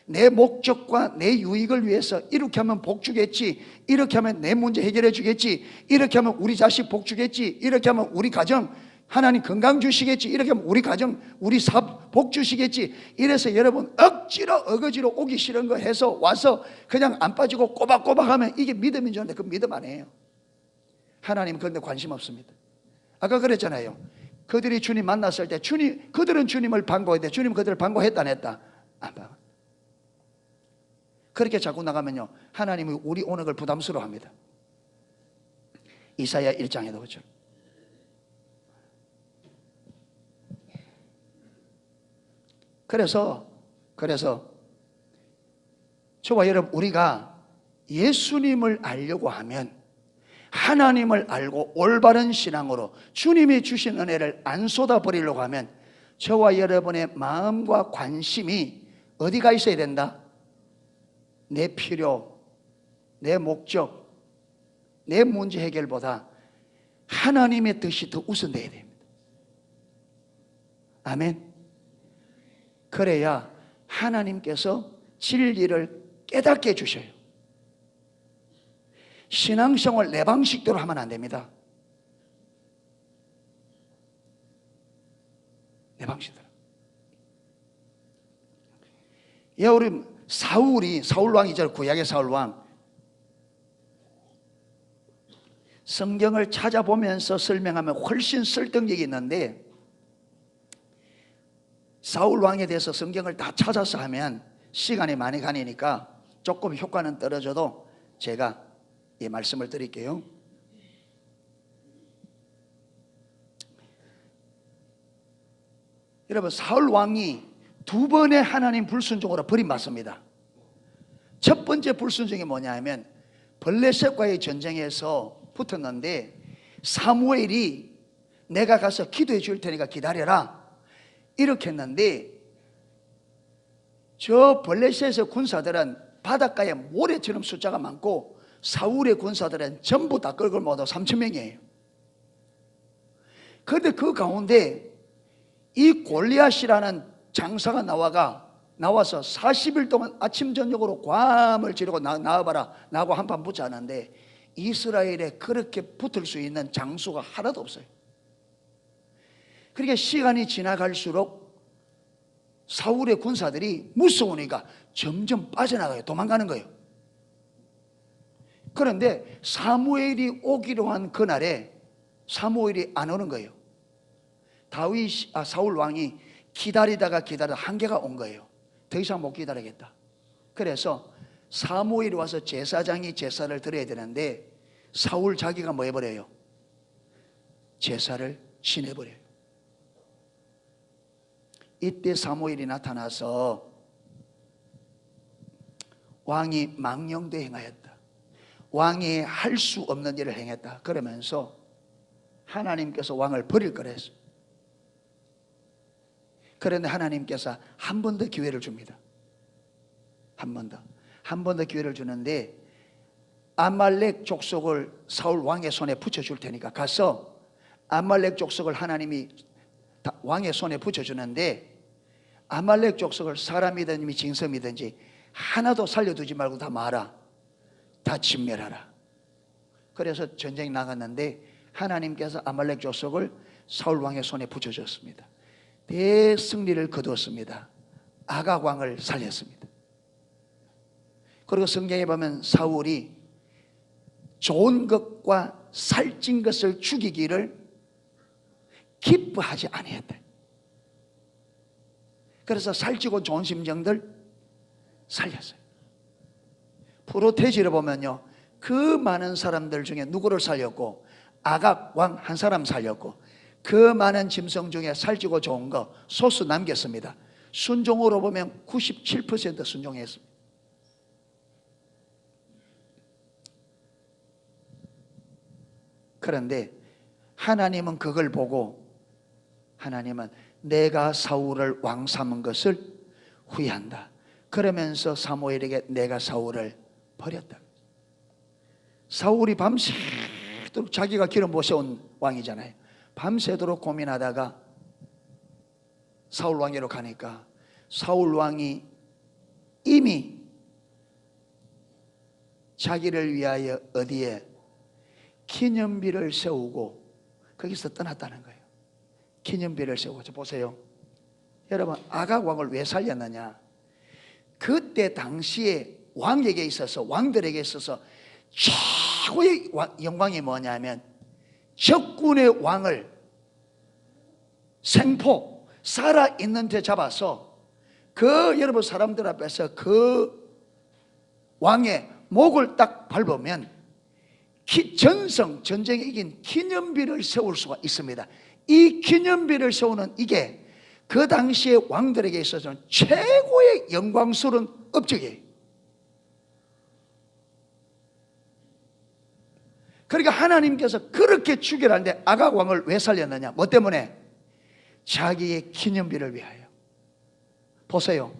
내 목적과 내 유익을 위해서 이렇게 하면 복 주겠지, 이렇게 하면 내 문제 해결해 주겠지, 이렇게 하면 우리 자식 복 주겠지, 이렇게 하면 우리 가정 하나님 건강 주시겠지, 이렇게 하면 우리 가정 우리 사업 복 주시겠지, 이래서 여러분 억지로 어거지로 오기 싫은 거 해서 와서 그냥 안 빠지고 꼬박꼬박 하면 이게 믿음인 줄 아는데 그 믿음 아니에요. 하나님 그런데 관심 없습니다. 아까 그랬잖아요. 그들이 주님 만났을 때 그들은 주님을 반가워했대. 주님 그들을 반가워했다 안 했다? 안 반가워. 그렇게 자꾸 나가면요 하나님이 우리 오는 걸 부담스러워합니다. 이사야 1장에도 그렇죠. 그래서 저와 여러분 우리가 예수님을 알려고 하면 하나님을 알고 올바른 신앙으로 주님이 주신 은혜를 안 쏟아버리려고 하면 저와 여러분의 마음과 관심이 어디가 있어야 된다? 내 필요, 내 목적, 내 문제 해결보다 하나님의 뜻이 더 우선돼야 됩니다. 아멘. 그래야 하나님께서 진리를 깨닫게 해주셔요. 신앙생활 내 방식대로 하면 안 됩니다. 내 방식대로. 우리 사울왕이죠. 구약의 사울왕. 성경을 찾아보면서 설명하면 훨씬 설득력이 있는데 사울왕에 대해서 성경을 다 찾아서 하면 시간이 많이 가니까 조금 효과는 떨어져도 제가 이 말씀을 드릴게요. 여러분 사울왕이 두 번의 하나님 불순종으로 버림받습니다. 첫 번째 불순종이 뭐냐 하면 블레셋과의 전쟁에서 붙었는데 사무엘이 내가 가서 기도해 줄 테니까 기다려라 이렇게 했는데 저 블레셋의 군사들은 바닷가에 모래처럼 숫자가 많고 사울의 군사들은 전부 다 끌고 모두 3,000명이에요. 그런데 그 가운데 이 골리앗이라는 장사가 나와서 40일 동안 아침 저녁으로 괌을 지르고 나와봐라 나하고 한판 붙지 않았는데 이스라엘에 그렇게 붙을 수 있는 장수가 하나도 없어요. 그러니까 시간이 지나갈수록 사울의 군사들이 무서우니까 점점 빠져나가요. 도망가는 거예요. 그런데 사무엘이 오기로 한 그날에 사무엘이 안 오는 거예요. 사울 왕이 기다리다가 한계가 온 거예요. 더 이상 못 기다리겠다. 그래서 사무엘이 와서 제사장이 제사를 드려야 되는데 사울 자기가 뭐 해버려요? 제사를 지내버려요. 이때 사무엘이 나타나서 왕이 망령되 행하였다. 왕이 할 수 없는 일을 행했다. 그러면서 하나님께서 왕을 버릴 거랬어요. 그런데 하나님께서 한 번 더 기회를 줍니다. 한 번 더 기회를 주는데 아말렉 족속을 사울 왕의 손에 붙여줄 테니까 가서 아말렉 족속을 하나님이 왕의 손에 붙여주는데 아말렉 족속을 사람이든지 징성이든지 하나도 살려두지 말고 다 마라. 다 진멸하라. 그래서 전쟁이 나갔는데 하나님께서 아말렉 족속을 사울 왕의 손에 붙여줬습니다. 대승리를 거두었습니다. 아각 왕을 살렸습니다. 그리고 성경에 보면 사울이 좋은 것과 살찐 것을 죽이기를 기뻐하지 아니했다. 그래서 살찌고 좋은 심정들 살렸어요. 프로테지를 보면요, 그 많은 사람들 중에 누구를 살렸고, 아각 왕 한 사람 살렸고, 그 많은 짐승 중에 살찌고 좋은 거 소수 남겼습니다. 순종으로 보면 97% 순종했습니다. 그런데 하나님은 그걸 보고 하나님은 내가 사울을 왕 삼은 것을 후회한다. 그러면서 사무엘에게 내가 사울을 버렸다. 사울이 밤새도록, 자기가 기름 부어온 왕이잖아요. 밤새도록 고민하다가 사울 왕에로 가니까 사울 왕이 이미 자기를 위하여 어디에 기념비를 세우고 거기서 떠났다는 거예요. 기념비를 세우고. 보세요, 여러분, 아각 왕을 왜 살렸느냐? 그때 당시에 왕에게 있어서, 왕들에게 있어서 최고의 영광이 뭐냐면 적군의 왕을 생포 살아있는 데 잡아서 그 여러분 사람들 앞에서 그 왕의 목을 딱 밟으면 전쟁에 이긴 기념비를 세울 수가 있습니다. 이 기념비를 세우는 이게 그 당시에 왕들에게 있어서는 최고의 영광스러운 업적이에요. 그러니까 하나님께서 그렇게 죽여라는데 아각 왕을 왜 살렸느냐? 뭐 때문에? 자기의 기념비를 위하여. 보세요,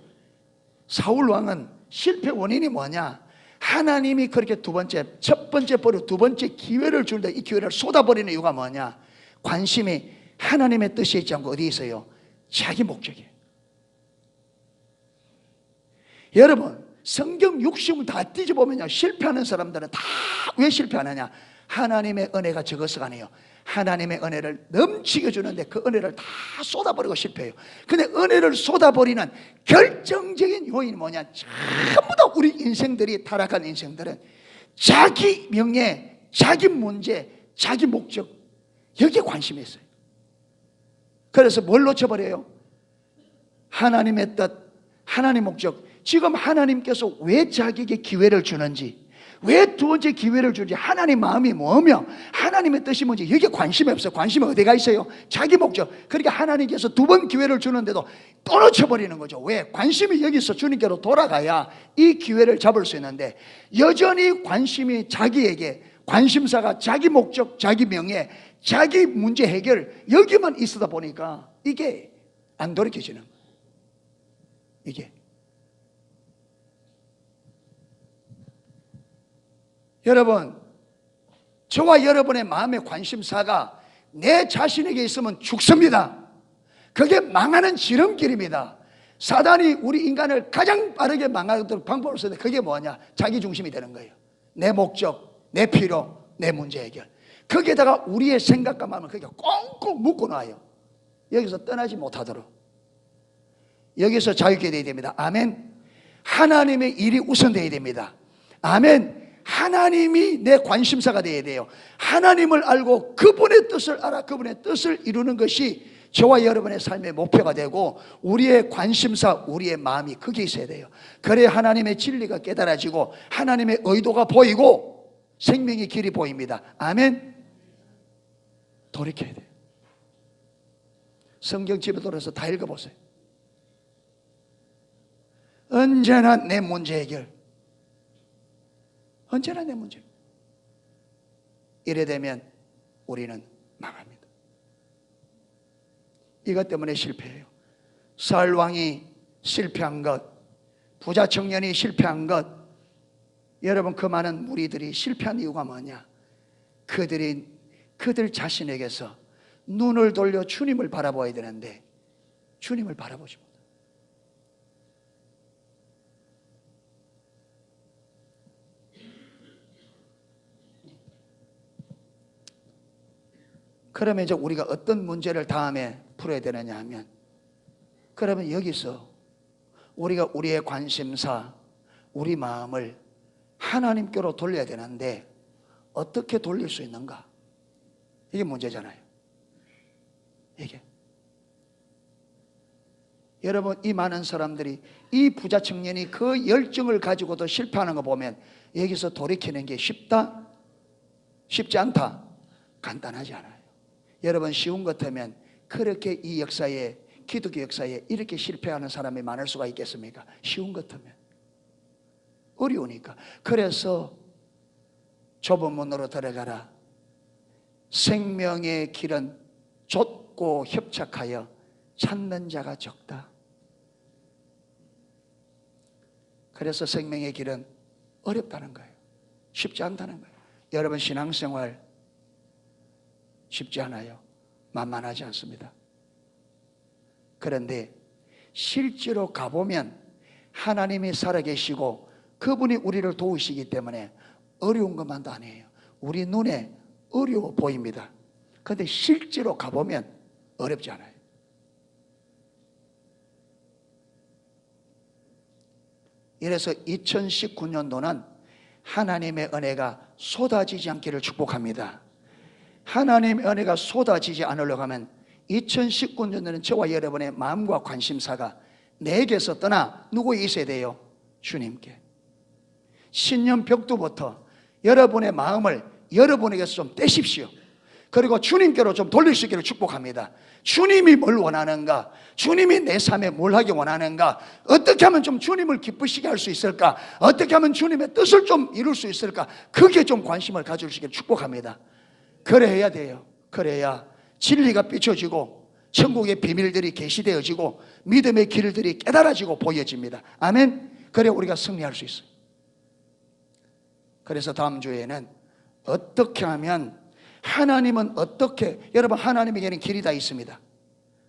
사울 왕은 실패 원인이 뭐냐? 하나님이 그렇게 첫 번째 버리고 두 번째 기회를 줄 때 이 기회를 쏟아버리는 이유가 뭐냐? 관심이 하나님의 뜻이 있지 않고 어디 있어요? 자기 목적이에요. 여러분, 성경 60을 다 뒤져보면요, 실패하는 사람들은 다 왜 실패하느냐? 하나님의 은혜가 적어서가 아니에요. 하나님의 은혜를 넘치게 주는데 그 은혜를 다 쏟아버리고 실패해요. 근데 은혜를 쏟아버리는 결정적인 요인이 뭐냐? 전부 다 우리 인생들이, 타락한 인생들은 자기 명예, 자기 문제, 자기 목적, 여기에 관심이 있어요. 그래서 뭘 놓쳐버려요? 하나님의 뜻, 하나님의 목적. 지금 하나님께서 왜 자기에게 기회를 주는지, 왜 두 번째 기회를 주는지, 하나님 마음이 뭐며 하나님의 뜻이 뭔지 여기에 관심이 없어요. 관심이 어디가 있어요? 자기 목적. 그러니까 하나님께서 두 번 기회를 주는데도 또 놓쳐버리는 거죠. 왜? 관심이 여기서 주님께로 돌아가야 이 기회를 잡을 수 있는데, 여전히 관심이 자기에게, 관심사가 자기 목적, 자기 명예, 자기 문제 해결, 여기만 있어다 보니까 이게 안 돌이켜지는 거예요. 이게 여러분, 저와 여러분의 마음의 관심사가 내 자신에게 있으면 죽습니다. 그게 망하는 지름길입니다. 사단이 우리 인간을 가장 빠르게 망하도록 방법을 쓰는데 그게 뭐냐? 자기 중심이 되는 거예요. 내 목적, 내 필요, 내 문제 해결. 거기에다가 우리의 생각과 마음을 그게 꽁꽁 묶어놔요. 여기서 떠나지 못하도록. 여기서 자유케 되어야 됩니다. 아멘. 하나님의 일이 우선되어야 됩니다. 아멘. 하나님이 내 관심사가 되어야 돼요. 하나님을 알고 그분의 뜻을 알아 그분의 뜻을 이루는 것이 저와 여러분의 삶의 목표가 되고, 우리의 관심사, 우리의 마음이 거기에 있어야 돼요. 그래야 하나님의 진리가 깨달아지고 하나님의 의도가 보이고 생명의 길이 보입니다. 아멘. 돌이켜야 돼요. 성경 집에 돌아서 다 읽어보세요. 언제나 내 문제 해결, 언제나 내 문제. 이래 되면 우리는 망합니다. 이것 때문에 실패해요. 사울 왕이 실패한 것, 부자 청년이 실패한 것, 여러분 그 많은 무리들이 실패한 이유가 뭐냐? 그들 자신에게서 눈을 돌려 주님을 바라봐야 되는데 주님을 바라보지 못해요. 그러면 이제 우리가 어떤 문제를 다음에 풀어야 되느냐 하면, 그러면 여기서 우리가 우리의 관심사, 우리 마음을 하나님께로 돌려야 되는데 어떻게 돌릴 수 있는가? 이게 문제잖아요. 이게. 여러분, 이 많은 사람들이, 이 부자 청년이 그 열정을 가지고도 실패하는 거 보면 여기서 돌이키는 게 쉽다? 쉽지 않다? 간단하지 않아요. 여러분, 쉬운 것 같으면 그렇게 이 역사에, 기독교 역사에 이렇게 실패하는 사람이 많을 수가 있겠습니까? 쉬운 것 같으면. 어려우니까. 그래서 좁은 문으로 들어가라. 생명의 길은 좁고 협착하여 찾는 자가 적다. 그래서 생명의 길은 어렵다는 거예요. 쉽지 않다는 거예요. 여러분, 신앙생활 쉽지 않아요. 만만하지 않습니다. 그런데 실제로 가보면 하나님이 살아계시고 그분이 우리를 도우시기 때문에 어려운 것만도 아니에요. 우리 눈에 어려워 보입니다. 그런데 실제로 가보면 어렵지 않아요. 이래서 2019년도는 하나님의 은혜가 쏟아지지 않기를 축복합니다. 하나님의 은혜가 쏟아지지 않으려고 하면 2019년도는 저와 여러분의 마음과 관심사가 내게서 떠나 누구에 있어야 돼요? 주님께. 신년 벽두부터 여러분의 마음을 여러분에게서 좀 떼십시오. 그리고 주님께로 좀 돌릴 수 있기를 축복합니다. 주님이 뭘 원하는가? 주님이 내 삶에 뭘 하기 원하는가? 어떻게 하면 좀 주님을 기쁘시게 할 수 있을까? 어떻게 하면 주님의 뜻을 좀 이룰 수 있을까? 그게 좀 관심을 가져주시기를 축복합니다. 그래야 돼요. 그래야 진리가 비춰지고 천국의 비밀들이 계시되어지고 믿음의 길들이 깨달아지고 보여집니다. 아멘. 그래 우리가 승리할 수 있어요. 그래서 다음 주에는 어떻게 하면, 하나님은 어떻게, 여러분, 하나님에게는 길이 다 있습니다.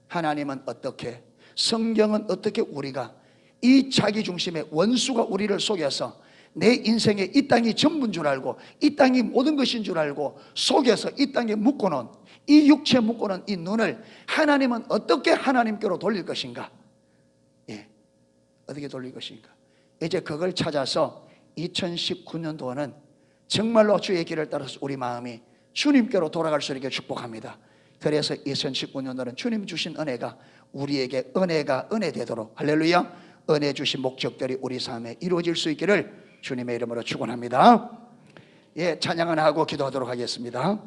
하나님은 어떻게, 성경은 어떻게 우리가 이 자기중심의 원수가 우리를 속여서 내 인생에 이 땅이 전부인 줄 알고 이 땅이 모든 것인 줄 알고 속여서 이 땅에 묶어놓은, 이 육체에 묶어놓은 이 눈을 하나님은 어떻게 하나님께로 돌릴 것인가? 예, 어떻게 돌릴 것인가? 이제 그걸 찾아서 2019년도는 정말로 주의 길을 따라서 우리 마음이 주님께로 돌아갈 수 있게 축복합니다. 그래서 2019년도는 주님 주신 은혜가 우리에게 은혜가 은혜 되도록, 할렐루야, 은혜 주신 목적들이 우리 삶에 이루어질 수 있기를 주님의 이름으로 축원합니다. 예, 찬양을 하고 기도하도록 하겠습니다.